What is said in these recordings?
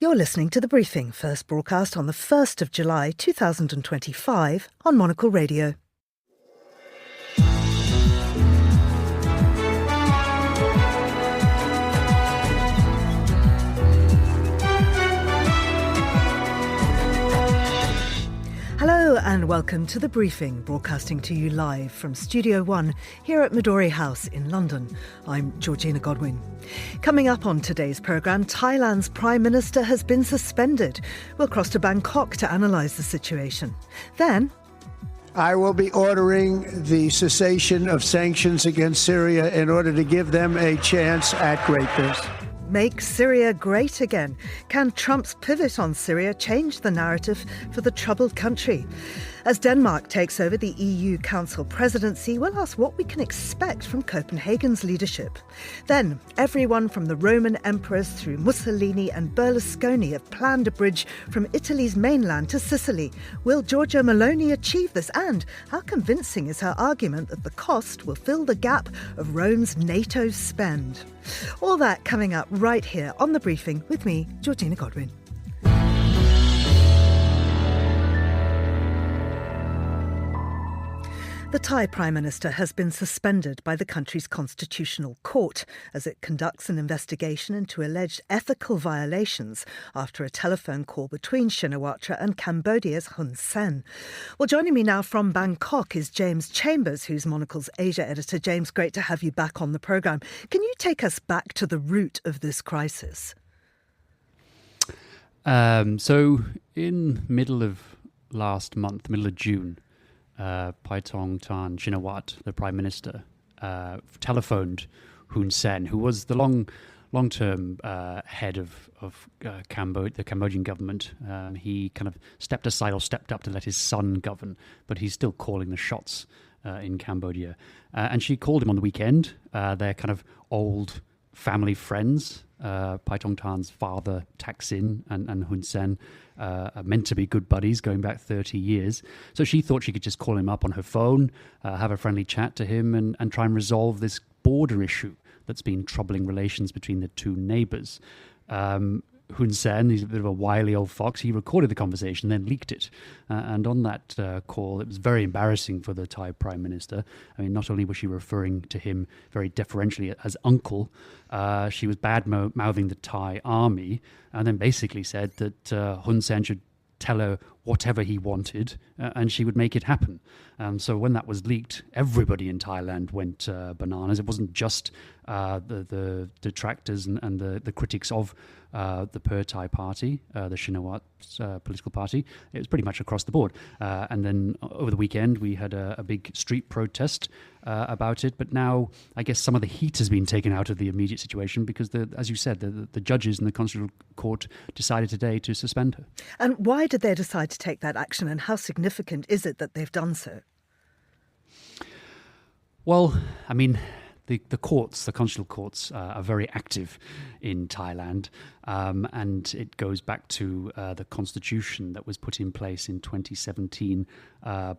You're listening to The Briefing, first broadcast on the 1st of July 2025 on Monocle Radio. Hello and welcome to The Briefing, broadcasting to you live from Studio One here at Midori House in London. I'm Georgina Godwin. Coming up on today's programme, Thailand's Prime Minister has been suspended. We'll cross to Bangkok to analyse the situation. Then, I will be ordering the cessation of sanctions against Syria in order to give them a chance at greatness. Make Syria great again. Can Trump's pivot on Syria change the narrative for the troubled country? As Denmark takes over the EU Council presidency, we'll ask what we can expect from Copenhagen's leadership. Then, everyone from the Roman emperors through Mussolini and Berlusconi have planned a bridge from Italy's mainland to Sicily. Will Giorgia Meloni achieve this? And how convincing is her argument that the cost will fill the gap of Rome's NATO spend? All that coming up right here on The Briefing with me, Georgina Godwin. The Thai Prime Minister has been suspended by the country's constitutional court as it conducts an investigation into alleged ethical violations after a telephone call between Shinawatra and Cambodia's Hun Sen. Well, joining me now from Bangkok is James Chambers, who's Monocle's Asia editor. James, great to have you back on the programme. Can you take us back to the root of this crisis? So in middle of June, Paetongtarn Shinawatra, the Prime Minister, telephoned Hun Sen, who was the long-term head of the Cambodian government. He kind of stepped up to let his son govern, but he's still calling the shots in Cambodia. And she called him on the weekend. They're kind of old family friends. Paetongtarn's father, Thaksin, and Hun Sen are meant to be good buddies going back 30 years. So she thought she could just call him up on her phone, have a friendly chat to him and try and resolve this border issue that's been troubling relations between the two neighbours. Hun Sen, he's a bit of a wily old fox. He recorded the conversation, then leaked it. And on that call, it was very embarrassing for the Thai Prime Minister. I mean, not only was she referring to him very deferentially as uncle, she was bad-mouthing the Thai army, and then basically said that Hun Sen should tell her whatever he wanted, and she would make it happen. So when that was leaked, everybody in Thailand went bananas. It wasn't just the detractors and the critics of the Per-Thai party, the Shinawatra political party. It was pretty much across the board. And then over the weekend, we had a big street protest about it. But now, I guess some of the heat has been taken out of the immediate situation because, as you said, the judges in the Constitutional Court decided today to suspend her. And why did they decide to take that action, and how significant is it that they've done so? Well, I mean, the courts, the constitutional courts, are very active in Thailand, and it goes back to the constitution that was put in place in 2017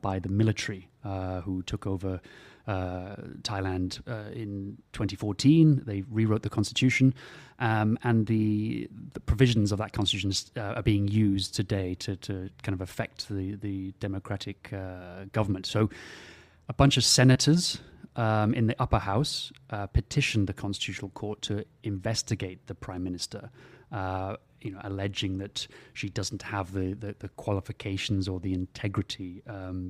by the military, who took over Thailand in 2014. They rewrote the constitution, and the provisions of that constitution are being used today to kind of affect the democratic government. So a bunch of senators in the upper house petitioned the Constitutional Court to investigate the Prime Minister, alleging that she doesn't have the qualifications or the integrity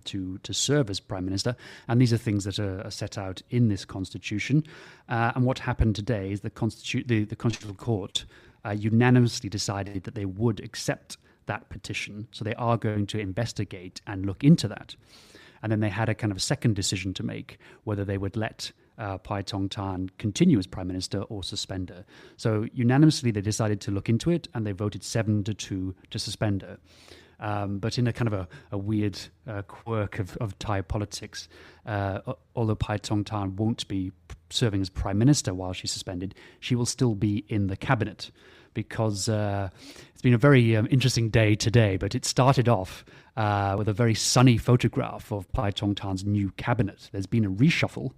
to serve as Prime Minister. And these are things that are set out in this Constitution. And what happened today is the Constitutional Court unanimously decided that they would accept that petition. So they are going to investigate and look into that. And then they had a kind of a second decision to make, whether they would let Paetongtarn continue as Prime Minister or suspend her. So unanimously, they decided to look into it, and they voted 7-2 to suspend her. But in a kind of a weird quirk of Thai politics, although Paetongtarn won't be serving as Prime Minister while she's suspended, she will still be in the cabinet, because it's been a very interesting day today. But it started off with a very sunny photograph of Paetongtarn's new cabinet. There's been a reshuffle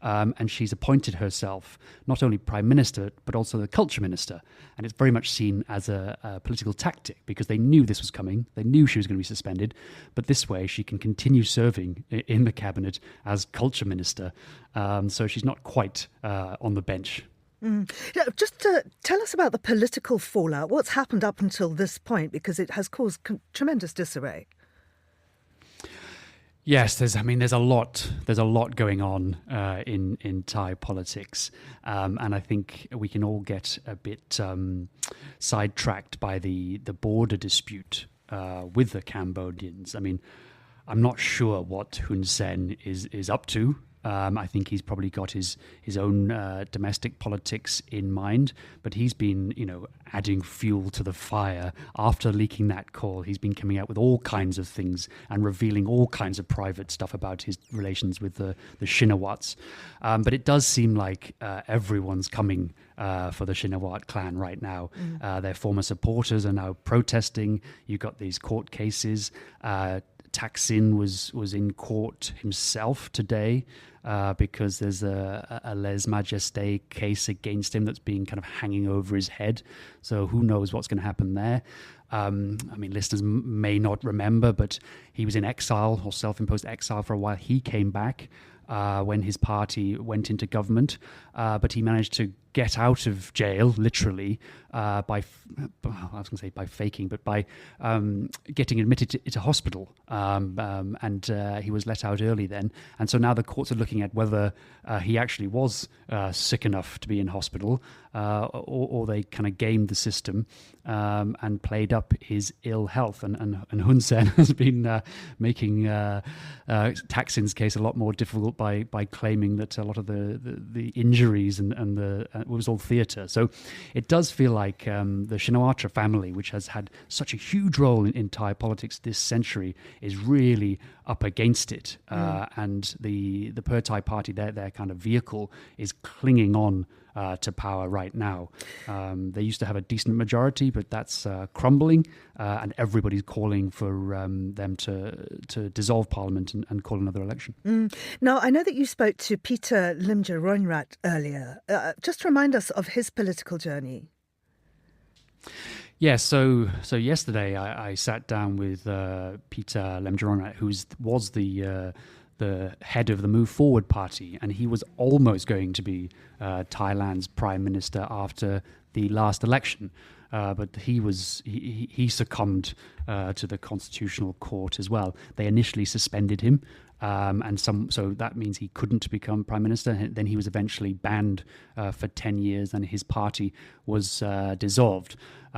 And she's appointed herself not only Prime Minister, but also the Culture Minister. And it's very much seen as a political tactic because they knew this was coming. They knew she was going to be suspended. But this way, she can continue serving in the cabinet as Culture Minister. So she's not quite on the bench. Yeah, just tell us about the political fallout. What's happened up until this point, because it has caused tremendous disarray. Yes, there's a lot going on in Thai politics, and I think we can all get a bit sidetracked by the border dispute with the Cambodians. I mean, I'm not sure what Hun Sen is up to. I think he's probably got his own domestic politics in mind, but he's been, adding fuel to the fire after leaking that call. He's been coming out with all kinds of things and revealing all kinds of private stuff about his relations with the Shinawats. But it does seem like everyone's coming for the Shinawat clan right now. Their former supporters are now protesting. You've got these court cases. Thaksin was in court himself today because there's a lèse-majesté case against him that's being kind of hanging over his head. So who knows what's going to happen there. Listeners may not remember, but he was in exile or self-imposed exile for a while. He came back when his party went into government, but he managed to get out of jail, literally, by faking, but by getting admitted into hospital. And he was let out early then. And so now the courts are looking at whether he actually was sick enough to be in hospital, or they kind of gamed the system and played up his ill health. And Hun Sen has been making Thaksin's case a lot more difficult by claiming that a lot of the injuries and it was all theatre. So it does feel like the Shinawatra family, which has had such a huge role in Thai politics this century, is really up against it. And the Per Thai party, their kind of vehicle, is clinging on to power right now. They used to have a decent majority, but that's crumbling, and everybody's calling for them to dissolve parliament and call another election. Now, I know that you spoke to Peter Limjaroenrat earlier. Just remind us of his political journey. Yeah, so yesterday I sat down with Peter Limjaroenrat, who was the head of the Move Forward party, and he was almost going to be Thailand's prime minister after the last election. But he succumbed to the Constitutional Court as well. They initially suspended him, so that means he couldn't become prime minister. Then he was eventually banned for 10 years, and his party was dissolved.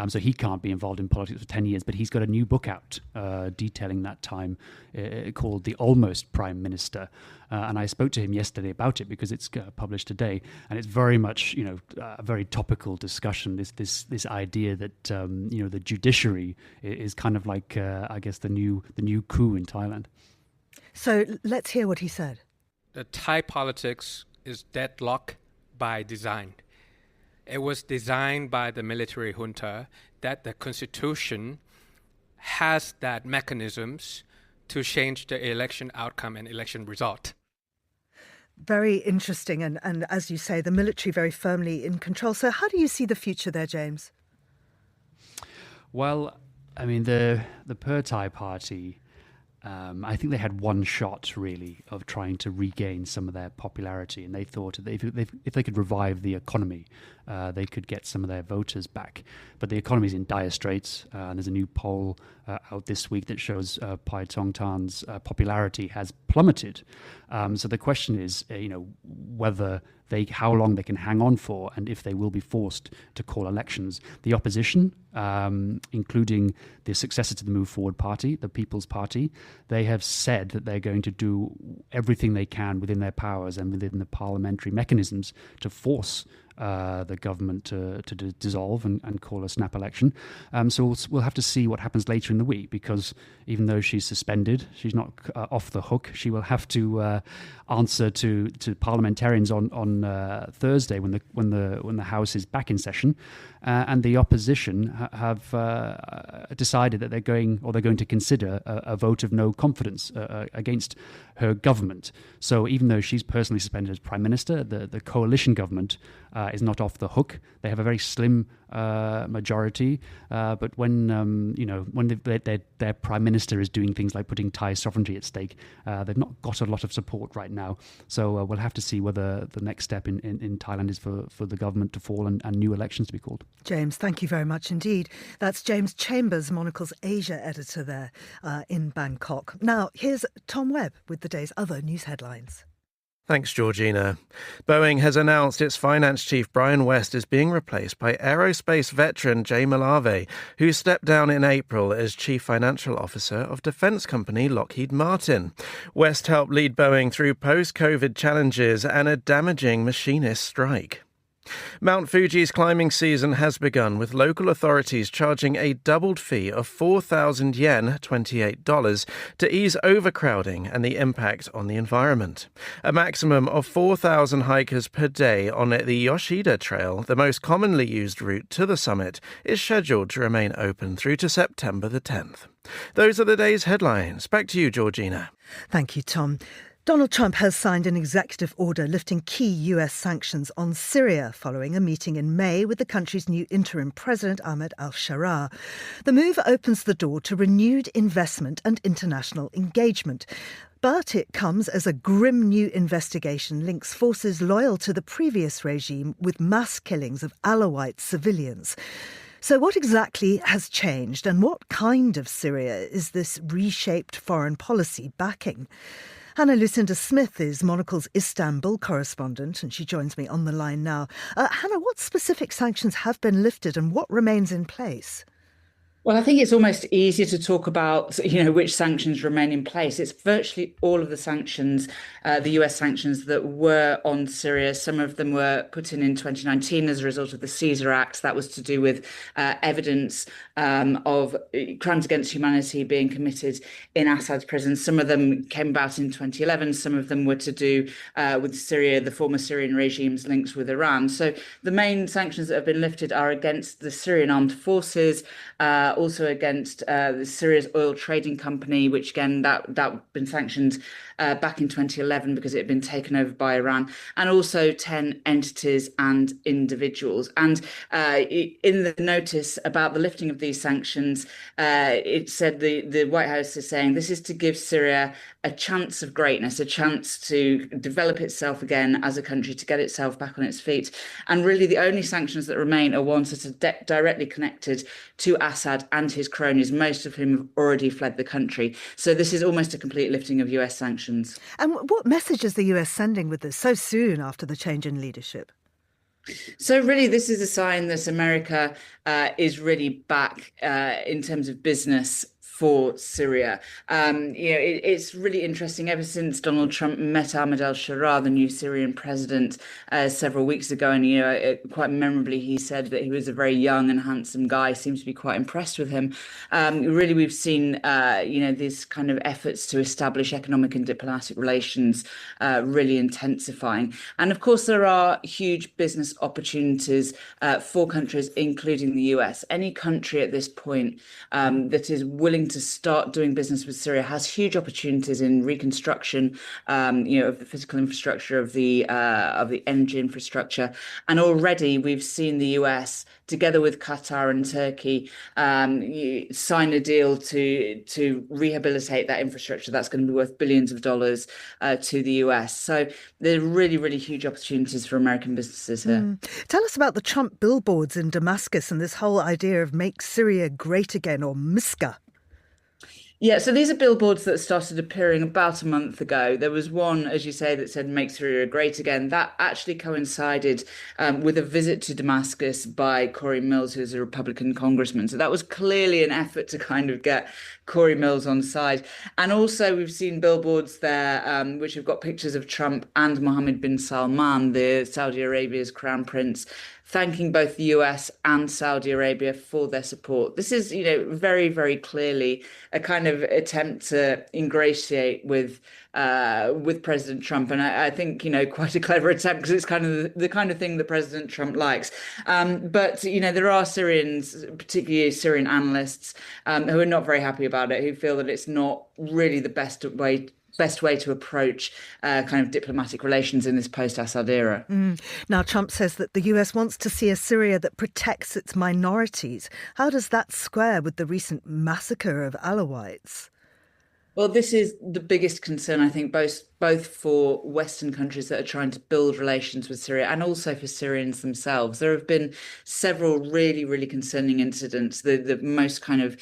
So he can't be involved in politics for 10 years, but he's got a new book out detailing that time called The Almost Prime Minister. And I spoke to him yesterday about it because it's published today, and it's very much, a very topical discussion. This idea that the judiciary is kind of like, I guess, the new coup in Thailand. So let's hear what he said. The Thai politics is deadlocked by design. It was designed by the military junta that the constitution has that mechanisms to change the election outcome and election result. Very interesting. And as you say, the military very firmly in control. So how do you see the future there, James? Well, I mean, the Per Thai party, I think they had one shot, really, of trying to regain some of their popularity. And they thought if they could revive the economy, they could get some of their voters back. But the economy is in dire straits. And there's a new poll out this week that shows Pai Tongtan's popularity has plummeted. So the question is, whether how long they can hang on for, and if they will be forced to call elections. The opposition, including the successor to the Move Forward Party, the People's Party, they have said that they're going to do everything they can within their powers and within the parliamentary mechanisms to force the government to dissolve and call a snap election. So we'll have to see what happens later in the week, because even though she's suspended, she's not off the hook. She will have to answer to parliamentarians on Thursday when the House is back in session, and the opposition have decided that they're going to consider a vote of no confidence against her government. So even though she's personally suspended as Prime Minister, the coalition government is not off the hook. They have a very slim majority, but when their Prime Minister is doing things like putting Thai sovereignty at stake, they've not got a lot of support right now. So we'll have to see whether the next step in Thailand is for the government to fall and new elections to be called. James, thank you very much indeed. That's James Chambers, Monocle's Asia editor there in Bangkok. Now, here's Tom Webb with the day's other news headlines. Thanks, Georgina. Boeing has announced its finance chief, Brian West, is being replaced by aerospace veteran Jay Malave, who stepped down in April as chief financial officer of defence company Lockheed Martin. West helped lead Boeing through post-COVID challenges and a damaging machinist strike. Mount Fuji's climbing season has begun, with local authorities charging a doubled fee of 4,000 yen, $28, to ease overcrowding and the impact on the environment. A maximum of 4,000 hikers per day on the Yoshida Trail, the most commonly used route to the summit, is scheduled to remain open through to September the 10th. Those are the day's headlines. Back to you, Georgina. Thank you, Tom. Donald Trump has signed an executive order lifting key US sanctions on Syria following a meeting in May with the country's new interim president, Ahmed al-Sharaa. The move opens the door to renewed investment and international engagement. But it comes as a grim new investigation links forces loyal to the previous regime with mass killings of Alawite civilians. So what exactly has changed, and what kind of Syria is this reshaped foreign policy backing? Hannah Lucinda Smith is Monocle's Istanbul correspondent, and she joins me on the line now. Hannah, what specific sanctions have been lifted and what remains in place? Well, I think it's almost easier to talk about, which sanctions remain in place. It's virtually all of the sanctions, the US sanctions that were on Syria. Some of them were put in 2019 as a result of the Caesar Act. That was to do with evidence of crimes against humanity being committed in Assad's prison. Some of them came about in 2011. Some of them were to do with Syria, the former Syrian regime's links with Iran. So the main sanctions that have been lifted are against the Syrian armed forces, also against the Syria's oil trading company, which again, that been sanctioned back in 2011 because it had been taken over by Iran, and also 10 entities and individuals. And in the notice about the lifting of these sanctions, it said the White House is saying this is to give Syria a chance of greatness, a chance to develop itself again as a country, to get itself back on its feet. And really the only sanctions that remain are ones that are directly connected to Assad and his cronies, most of whom have already fled the country. So this is almost a complete lifting of US sanctions. And what message is the US sending with this so soon after the change in leadership? So really, this is a sign that America is really back in terms of business for Syria. It's really interesting. Ever since Donald Trump met Ahmed al-Sharaa, the new Syrian president, several weeks ago, and quite memorably, he said that he was a very young and handsome guy. Seems to be quite impressed with him. Really, we've seen these kind of efforts to establish economic and diplomatic relations really intensifying. And of course, there are huge business opportunities for countries, including the US. Any country at this point that is willing to start doing business with Syria has huge opportunities in reconstruction, of the physical infrastructure, of the energy infrastructure, and already we've seen the US, together with Qatar and Turkey, sign a deal to rehabilitate that infrastructure. That's going to be worth billions of dollars to the US. So there are really, really huge opportunities for American businesses here. Tell us about the Trump billboards in Damascus and this whole idea of make Syria great again, or Miska. Yeah, so these are billboards that started appearing about a month ago. There was one, as you say, that said "Make Syria Great Again." That actually coincided with a visit to Damascus by Corey Mills, who's a Republican congressman. So that was clearly an effort to kind of get Corey Mills on side. And also, we've seen billboards there which have got pictures of Trump and Mohammed bin Salman, the Saudi Arabia's crown prince, thanking both the US and Saudi Arabia for their support. This is, very, very clearly a kind of attempt to ingratiate with President Trump, and I think quite a clever attempt, because it's kind of the kind of thing that President Trump likes. But there are Syrians, particularly Syrian analysts, who are not very happy about it, who feel that it's not really the best way to approach kind of diplomatic relations in this post-Assad era. Now, Trump says that the US wants to see a Syria that protects its minorities. How does that square with the recent massacre of Alawites? Well, this is the biggest concern, I think, both for Western countries that are trying to build relations with Syria and also for Syrians themselves. There have been several really, really concerning incidents. The most kind of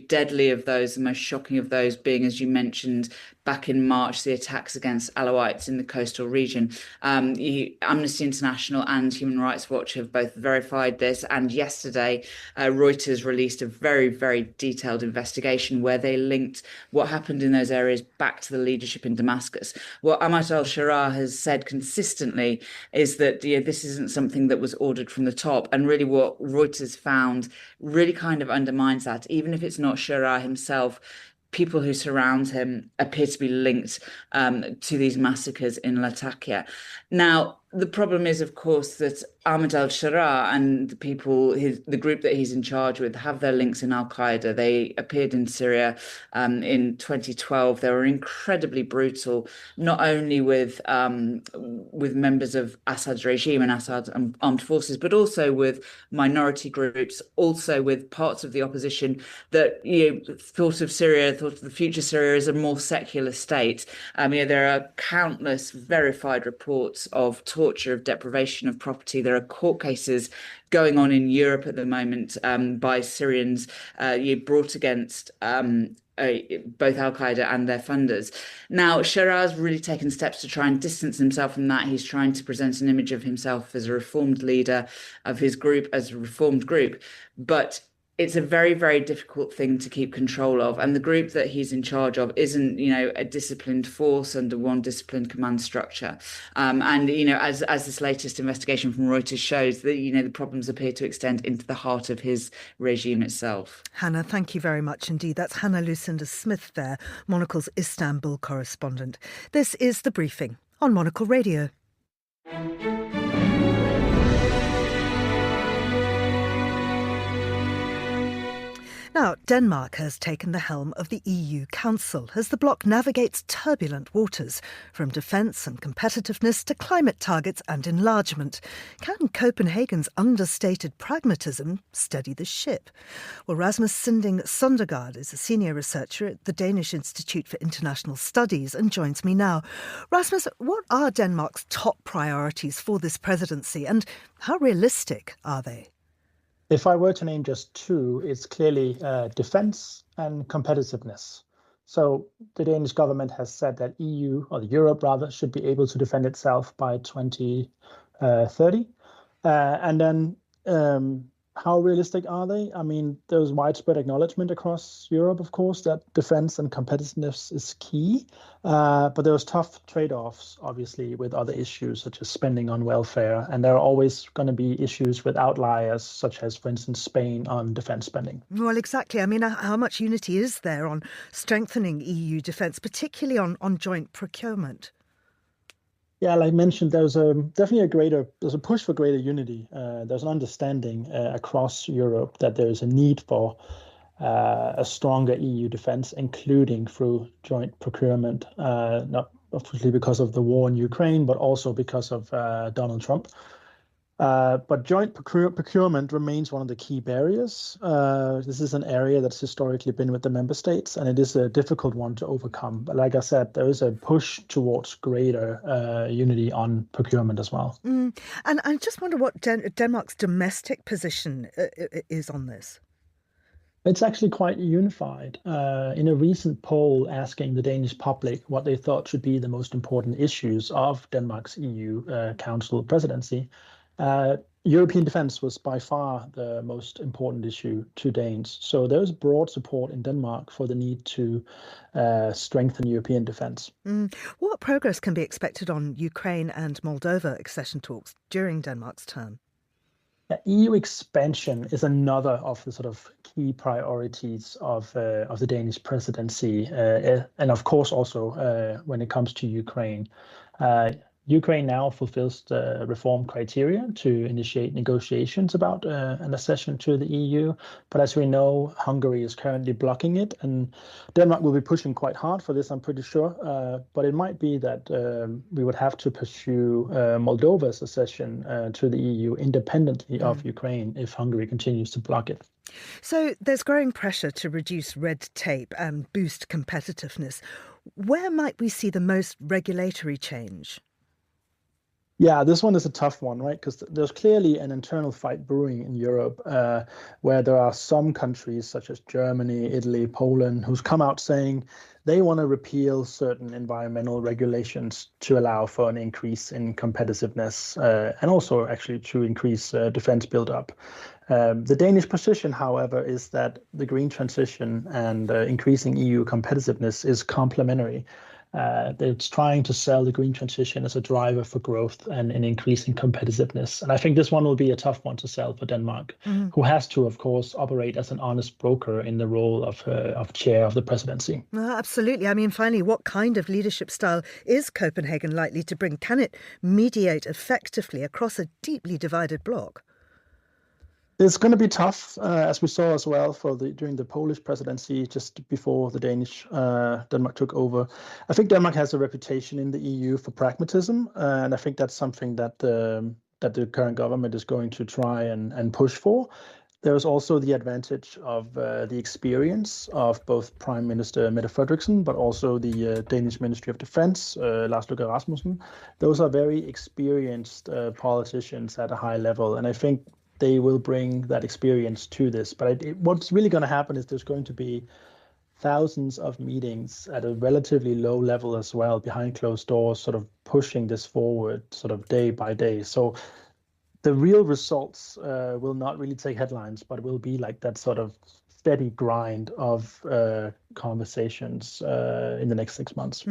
deadly of those, the most shocking of those being, as you mentioned, back in March, the attacks against Alawites in the coastal region. Amnesty International and Human Rights Watch have both verified this. And yesterday, Reuters released a very, very detailed investigation where they linked what happened in those areas back to the leadership in Damascus. What Ahmad al-Sharaa has said consistently is that this isn't something that was ordered from the top. And really what Reuters found really kind of undermines that. Even if it's not Sharaa himself, people who surround him appear to be linked to these massacres in Latakia. Now, the problem is, of course, that Ahmad al-Sharaa and the people, the group that he's in charge with, have their links in al-Qaeda. They appeared in Syria in 2012. They were incredibly brutal, not only with members of Assad's regime and Assad's armed forces, but also with minority groups, also with parts of the opposition that thought of the future Syria as a more secular state. There are countless verified reports of torture, of deprivation of property. There are court cases going on in Europe at the moment by Syrians brought against both Al-Qaeda and their funders. Now, Sharaa's really taken steps to try and distance himself from that. He's trying to present an image of himself as a reformed leader, of his group as a reformed group. But it's a very, very difficult thing to keep control of. And the group that he's in charge of isn't, a disciplined force under one disciplined command structure. As this latest investigation from Reuters shows, that, the problems appear to extend into the heart of his regime itself. Hannah, thank you very much indeed. That's Hannah Lucinda Smith there, Monocle's Istanbul correspondent. This is The Briefing on Monocle Radio. Now, Denmark has taken the helm of the EU Council as the bloc navigates turbulent waters, from defence and competitiveness to climate targets and enlargement. Can Copenhagen's understated pragmatism steady the ship? Well, Rasmus Sinding Sundergaard is a senior researcher at the Danish Institute for International Studies and joins me now. Rasmus, what are Denmark's top priorities for this presidency and how realistic are they? If I were to name just two, it's clearly defense and competitiveness. So the Danish government has said that EU, or Europe rather, should be able to defend itself by 2030. And then how realistic are they? I mean, there's widespread acknowledgement across Europe, of course, that defense and competitiveness is key. But there's tough trade-offs, obviously, with other issues such as spending on welfare. And there are always going to be issues with outliers, such as, for instance, Spain on defense spending. Well, exactly. I mean, how much unity is there on strengthening EU defense, particularly on joint procurement? Yeah, like I mentioned, there's definitely a push for greater unity. There's an understanding across Europe that there is a need for a stronger EU defense, including through joint procurement, not obviously because of the war in Ukraine, but also because of Donald Trump. But joint procurement remains one of the key barriers. This is an area that's historically been with the member states, and it is a difficult one to overcome. But like I said, there is a push towards greater unity on procurement as well. And I just wonder what Denmark's domestic position is on this. It's actually quite unified. In a recent poll asking the Danish public what they thought should be the most important issues of Denmark's EU Council presidency, European defense was by far the most important issue to Danes. So there's broad support in Denmark for the need to strengthen European defense. What progress can be expected on Ukraine and Moldova accession talks during Denmark's term? EU expansion is another of the sort of key priorities of the Danish presidency, and of course also when it comes to Ukraine. Ukraine now fulfills the reform criteria to initiate negotiations about an accession to the EU. But as we know, Hungary is currently blocking it, and Denmark will be pushing quite hard for this, I'm pretty sure. But it might be that we would have to pursue Moldova's accession to the EU independently of Ukraine if Hungary continues to block it. So there's growing pressure to reduce red tape and boost competitiveness. Where might we see the most regulatory change? Yeah, this one is a tough one, right? Because there's clearly an internal fight brewing in Europe where there are some countries such as Germany, Italy, Poland, who's come out saying they want to repeal certain environmental regulations to allow for an increase in competitiveness and also actually to increase defense buildup. The Danish position, however, is that the green transition and increasing EU competitiveness is complementary. It's trying to sell the green transition as a driver for growth and an increase in competitiveness. And I think this one will be a tough one to sell for Denmark, who has to, of course, operate as an honest broker in the role of chair of the presidency. Absolutely. I mean, finally, what kind of leadership style is Copenhagen likely to bring? Can it mediate effectively across a deeply divided bloc? It's going to be tough, as we saw as well during the Polish presidency, just before the Denmark took over. I think Denmark has a reputation in the EU for pragmatism, and I think that's something that the current government is going to try and push for. There's also the advantage of the experience of both Prime Minister Mette Frederiksen, but also the Danish Ministry of Defense, Lars Løkke Rasmussen. Those are very experienced politicians at a high level, and I think they will bring that experience to this. But what's really going to happen is there's going to be thousands of meetings at a relatively low level as well, behind closed doors, sort of pushing this forward sort of day by day. So the real results will not really take headlines, but will be like that sort of steady grind of conversations in the next 6 months.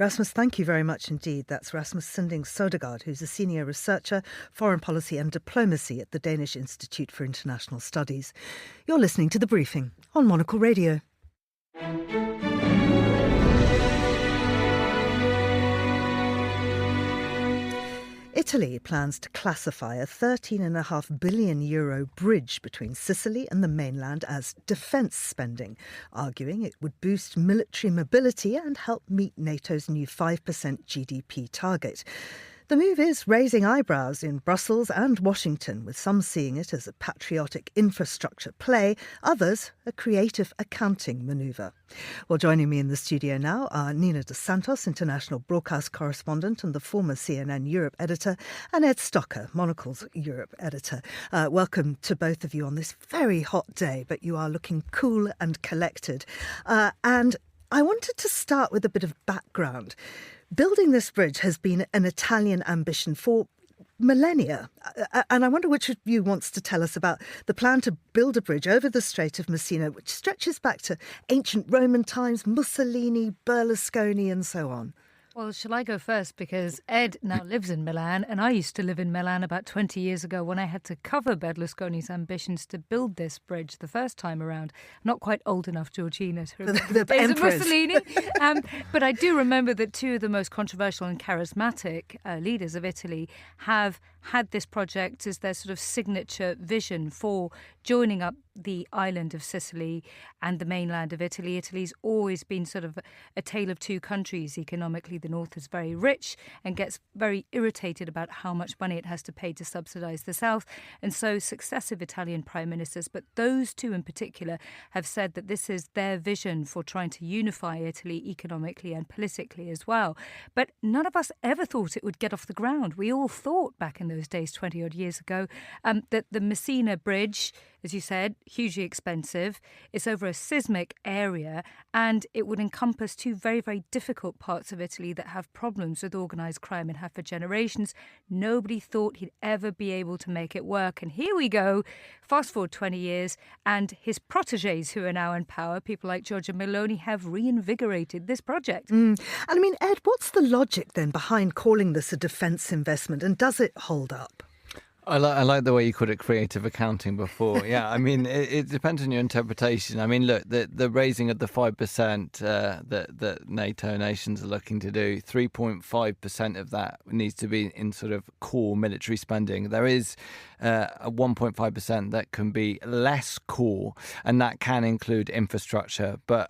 Rasmus, thank you very much indeed. That's Rasmus Sinding Sodegaard, who's a senior researcher, foreign policy and diplomacy at the Danish Institute for International Studies. You're listening to The Briefing on Monocle Radio. Italy plans to classify a €13.5 billion bridge between Sicily and the mainland as defence spending, arguing it would boost military mobility and help meet NATO's new 5% GDP target. The move is raising eyebrows in Brussels and Washington, with some seeing it as a patriotic infrastructure play, others a creative accounting manoeuvre. Well, joining me in the studio now are Nina Dos Santos, international broadcast correspondent and the former CNN Europe editor, and Ed Stocker, Monocle's Europe editor. Welcome to both of you on this very hot day, but you are looking cool and collected. And I wanted to start with a bit of background. Building this bridge has been an Italian ambition for millennia. And I wonder which of you wants to tell us about the plan to build a bridge over the Strait of Messina, which stretches back to ancient Roman times, Mussolini, Berlusconi and so on. Well, shall I go first? Because Ed now lives in Milan, and I used to live in Milan about 20 years ago when I had to cover Berlusconi's ambitions to build this bridge the first time around. Not quite old enough, Georgina, to remember the days of Mussolini. But I do remember that two of the most controversial and charismatic leaders of Italy have had this project as their sort of signature vision for joining up the island of Sicily and the mainland of Italy. Italy's always been sort of a tale of two countries. Economically, the north is very rich and gets very irritated about how much money it has to pay to subsidise the south. And so successive Italian prime ministers, but those two in particular, have said that this is their vision for trying to unify Italy economically and politically as well. But none of us ever thought it would get off the ground. We all thought back in those days, 20 odd years ago, that the Messina Bridge as you said, hugely expensive. It's over a seismic area, and it would encompass two very, very difficult parts of Italy that have problems with organised crime and have for generations. Nobody thought he'd ever be able to make it work. And here we go, fast forward 20 years, and his protégés who are now in power, people like Giorgia Meloni, have reinvigorated this project. And I mean, Ed, what's the logic then behind calling this a defence investment, and does it hold up? I like the way you called it creative accounting before. Yeah, I mean, it depends on your interpretation. I mean, look, the raising of the 5% that NATO nations are looking to do, 3.5% of that needs to be in sort of core military spending. There is a 1.5% that can be less core, and that can include infrastructure. But,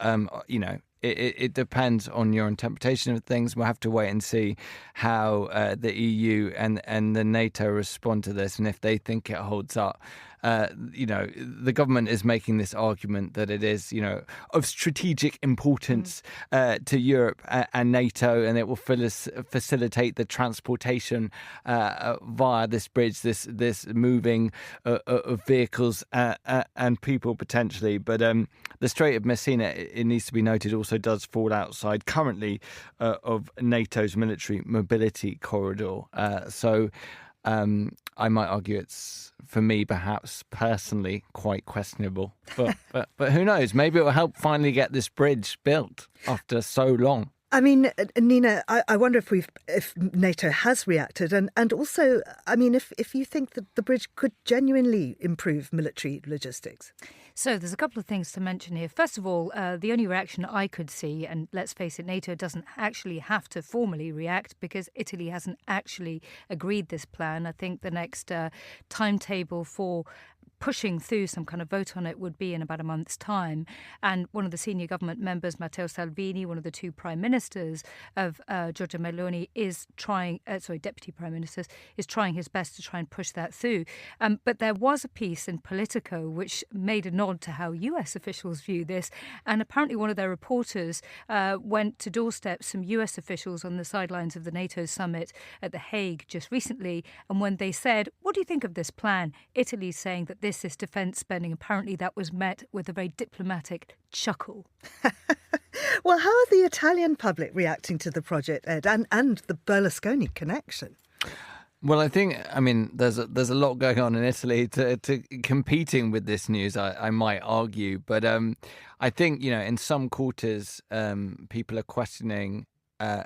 it depends on your interpretation of things. We'll have to wait and see how the EU and the NATO respond to this, and if they think it holds up. The government is making this argument that it is, of strategic importance to Europe and NATO, and it will facilitate the transportation via this bridge, this moving of vehicles and people potentially. But the Strait of Messina, it needs to be noted, also does fall outside currently of NATO's military mobility corridor. I might argue it's, for me, perhaps personally, quite questionable. But who knows? Maybe it will help finally get this bridge built after so long. I mean, Nina, I wonder if NATO has reacted, and also, I mean, if you think that the bridge could genuinely improve military logistics. So there's a couple of things to mention here. First of all, the only reaction I could see, and let's face it, NATO doesn't actually have to formally react because Italy hasn't actually agreed this plan. I think the next timetable for pushing through some kind of vote on it would be in about a month's time. And one of the senior government members, Matteo Salvini, one of the two prime ministers of Giorgia Meloni, is deputy prime ministers, is trying his best to try and push that through. But there was a piece in Politico which made a nod to how US officials view this. And apparently one of their reporters went to doorstep some US officials on the sidelines of the NATO summit at The Hague just recently. And when they said, "What do you think of this plan?" Italy's saying that this is defence spending. Apparently that was met with a very diplomatic chuckle. Well, how are the Italian public reacting to the project, Ed, and the Berlusconi connection? Well, I think, there's a lot going on in Italy to competing with this news, I might argue. But I think, in some quarters, people are questioning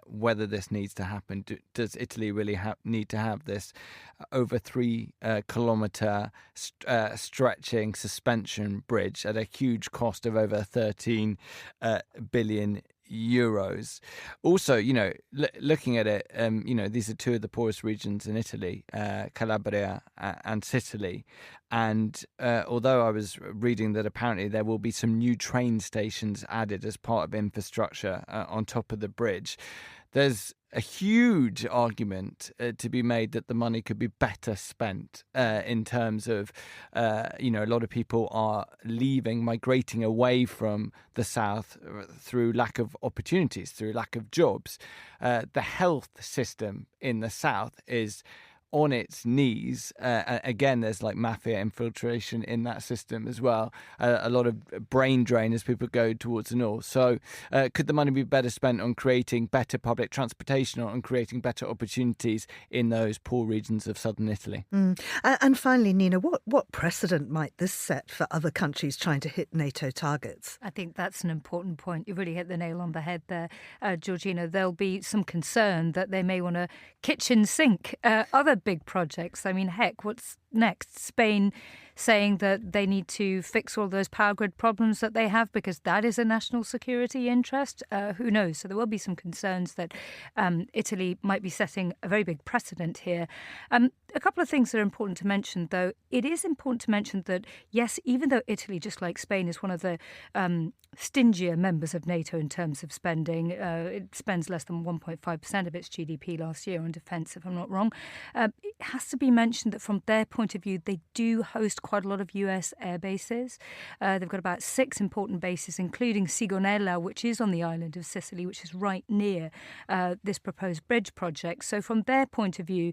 whether this needs to happen. Does Italy really need to have this over 3 kilometre stretching suspension bridge at a huge cost of over 13 billion euros? Also, looking at it, these are two of the poorest regions in Italy, Calabria and Sicily. And although I was reading that apparently there will be some new train stations added as part of infrastructure on top of the bridge, there's a huge argument to be made that the money could be better spent in terms of, a lot of people are migrating away from the south through lack of opportunities, through lack of jobs. The health system in the south is on its knees. Again, there's like mafia infiltration in that system as well. A lot of brain drain as people go towards the north. So could the money be better spent on creating better public transportation or on creating better opportunities in those poor regions of southern Italy? And finally, Nina, what precedent might this set for other countries trying to hit NATO targets? I think that's an important point. You really hit the nail on the head there, Georgina. There'll be some concern that they may want to kitchen sink other big projects. I mean, heck, what's next? Spain saying that they need to fix all those power grid problems that they have because that is a national security interest. Who knows? So there will be some concerns that Italy might be setting a very big precedent here. A couple of things that are important to mention, though. It is important to mention that, yes, even though Italy, just like Spain, is one of the stingier members of NATO in terms of spending, it spends less than 1.5% of its GDP last year on defence, if I'm not wrong. It has to be mentioned that from their point of view, they do host quite a lot of US air bases. They've got about 6 important bases, including Sigonella, which is on the island of Sicily, which is right near this proposed bridge project. So from their point of view,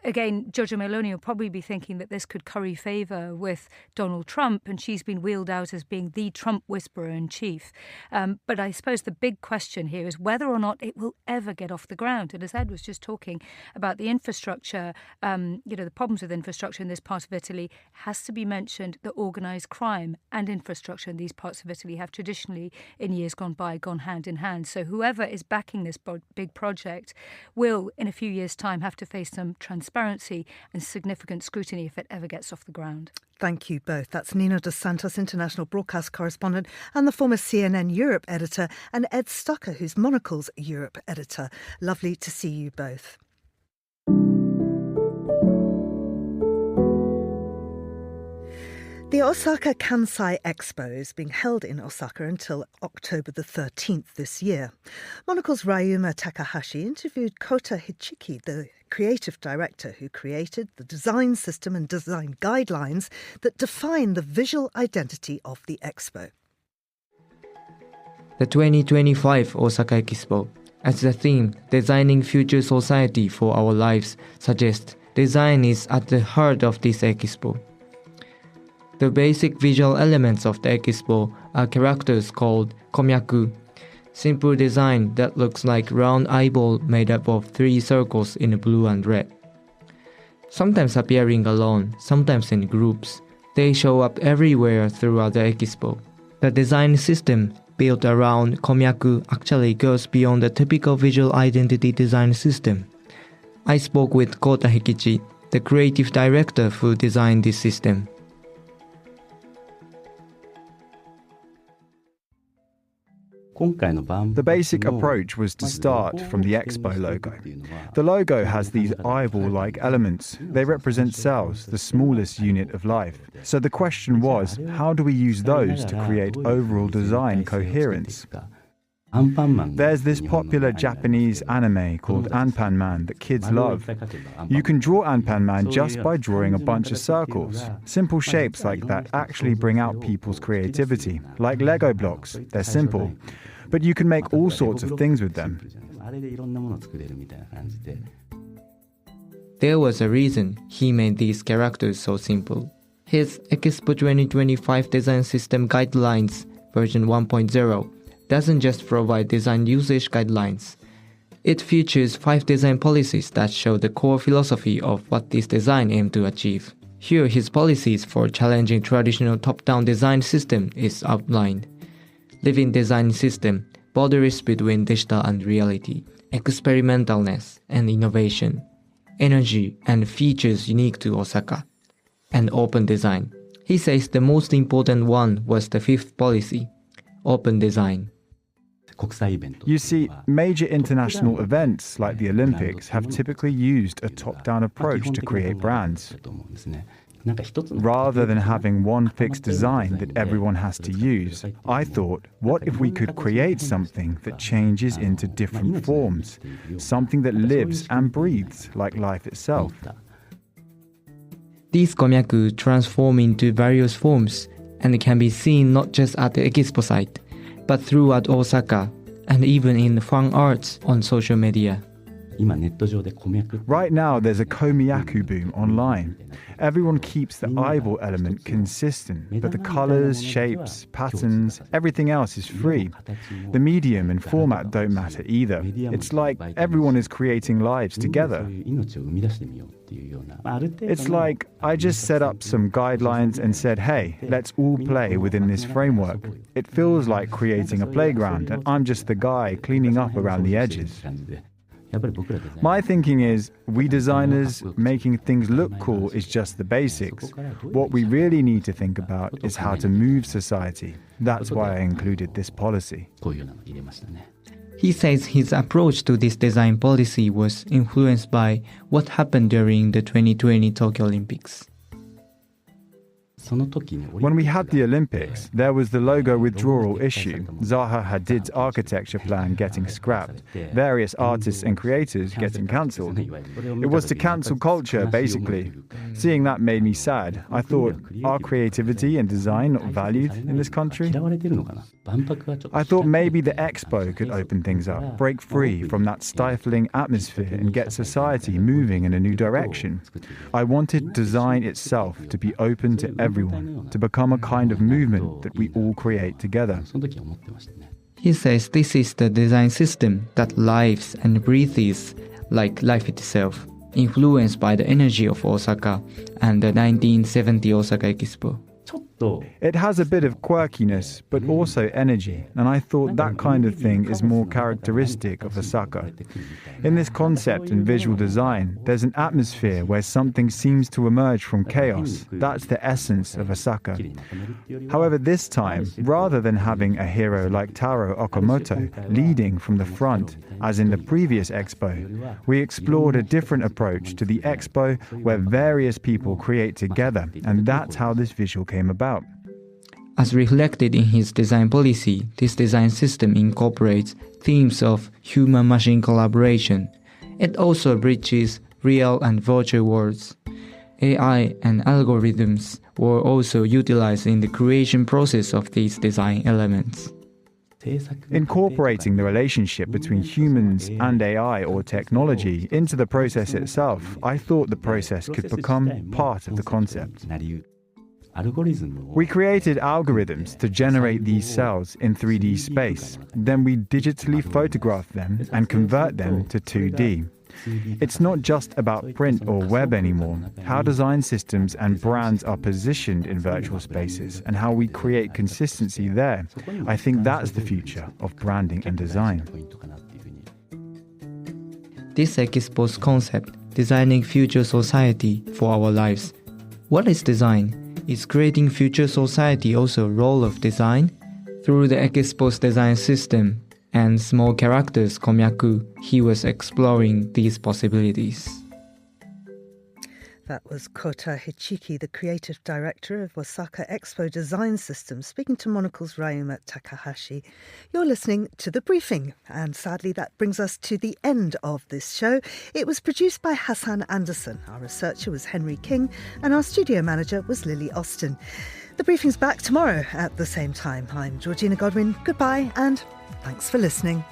again, Giorgia Meloni will probably be thinking that this could curry favour with Donald Trump, and she's been wheeled out as being the Trump whisperer in chief. But I suppose the big question here is whether or not it will ever get off the ground. And as Ed was just talking about the infrastructure, the problems with infrastructure in this part of Italy, has to be mentioned that organised crime and infrastructure in these parts of Italy have traditionally, in years gone by, gone hand in hand. So whoever is backing this big project will, in a few years' time, have to face some transparency and significant scrutiny if it ever gets off the ground. Thank you both. That's Nino dos Santos, international broadcast correspondent, and the former CNN Europe editor, and Ed Stocker, who's Monocle's Europe editor. Lovely to see you both. The Osaka Kansai Expo is being held in Osaka until October the 13th this year. Monocle's Ryuma Takahashi interviewed Kota Hichiki, the creative director who created the design system and design guidelines that define the visual identity of the expo. The 2025 Osaka Expo, as the theme Designing Future Society for Our Lives, suggests design is at the heart of this expo. The basic visual elements of the expo are characters called komyaku, simple design that looks like round eyeball made up of 3 circles in blue and red. Sometimes appearing alone, sometimes in groups, they show up everywhere throughout the expo. The design system built around komyaku actually goes beyond the typical visual identity design system. I spoke with Kota Hikichi, the creative director who designed this system. The basic approach was to start from the Expo logo. The logo has these eyeball-like elements. They represent cells, the smallest unit of life. So the question was, how do we use those to create overall design coherence? There's this popular Japanese anime called Anpan-Man that kids love. You can draw Anpan-Man just by drawing a bunch of circles. Simple shapes like that actually bring out people's creativity. Like Lego blocks, they're simple. But you can make all sorts of things with them. There was a reason he made these characters so simple. His Expo 2025 Design System Guidelines version 1.0 doesn't just provide design usage guidelines. It features 5 design policies that show the core philosophy of what this design aims to achieve. Here, his policies for challenging traditional top-down design system is outlined. Living design system, boundaries between digital and reality, experimentalness and innovation, energy and features unique to Osaka, and open design. He says the most important one was the 5th policy, open design. You see, major international events like the Olympics have typically used a top-down approach to create brands. Rather than having one fixed design that everyone has to use, I thought, what if we could create something that changes into different forms, something that lives and breathes like life itself? These komyaku transform into various forms and can be seen not just at the expo site, but throughout Osaka, and even in fun arts on social media. Right now, there's a komiyaku boom online. Everyone keeps the eyeball element consistent, but the colors, shapes, patterns, everything else is free. The medium and format don't matter either. It's like everyone is creating lives together. It's like I just set up some guidelines and said, hey, let's all play within this framework. It feels like creating a playground, and I'm just the guy cleaning up around the edges. My thinking is, we designers making things look cool is just the basics. What we really need to think about is how to move society. That's why I included this policy. He says his approach to this design policy was influenced by what happened during the 2020 Tokyo Olympics. When we had the Olympics, there was the logo withdrawal issue, Zaha Hadid's architecture plan getting scrapped, various artists and creators getting cancelled. It was to cancel culture, basically. Seeing that made me sad. I thought, are creativity and design not valued in this country? I thought maybe the expo could open things up, break free from that stifling atmosphere and get society moving in a new direction. I wanted design itself to be open to everyone, to become a kind of movement that we all create together. He says this is the design system that lives and breathes like life itself, influenced by the energy of Osaka and the 1970 Osaka Expo. It has a bit of quirkiness, but also energy, and I thought that kind of thing is more characteristic of Osaka. In this concept and visual design, there's an atmosphere where something seems to emerge from chaos. That's the essence of Osaka. However, this time, rather than having a hero like Taro Okamoto leading from the front, as in the previous expo, we explored a different approach to the expo where various people create together, and that's how this visual came about. As reflected in his design policy, this design system incorporates themes of human-machine collaboration. It also bridges real and virtual worlds. AI and algorithms were also utilized in the creation process of these design elements. Incorporating the relationship between humans and AI or technology into the process itself, I thought the process could become part of the concept. We created algorithms to generate these cells in 3D space. Then we digitally photograph them and convert them to 2D. It's not just about print or web anymore. How design systems and brands are positioned in virtual spaces and how we create consistency there. I think that's the future of branding and design. This Expo's concept, designing future society for our lives. What is design? Is creating future society also a role of design? Through the Expo's design system and small characters Komyaku, he was exploring these possibilities. That was Kota Hichiki, the creative director of Osaka Expo Design Systems, speaking to Monocle's Ryuma Takahashi. You're listening to The Briefing, and sadly that brings us to the end of this show. It was produced by Hassan Anderson. Our researcher was Henry King, and our studio manager was Lily Austin. The Briefing's back tomorrow at the same time. I'm Georgina Godwin. Goodbye, and thanks for listening.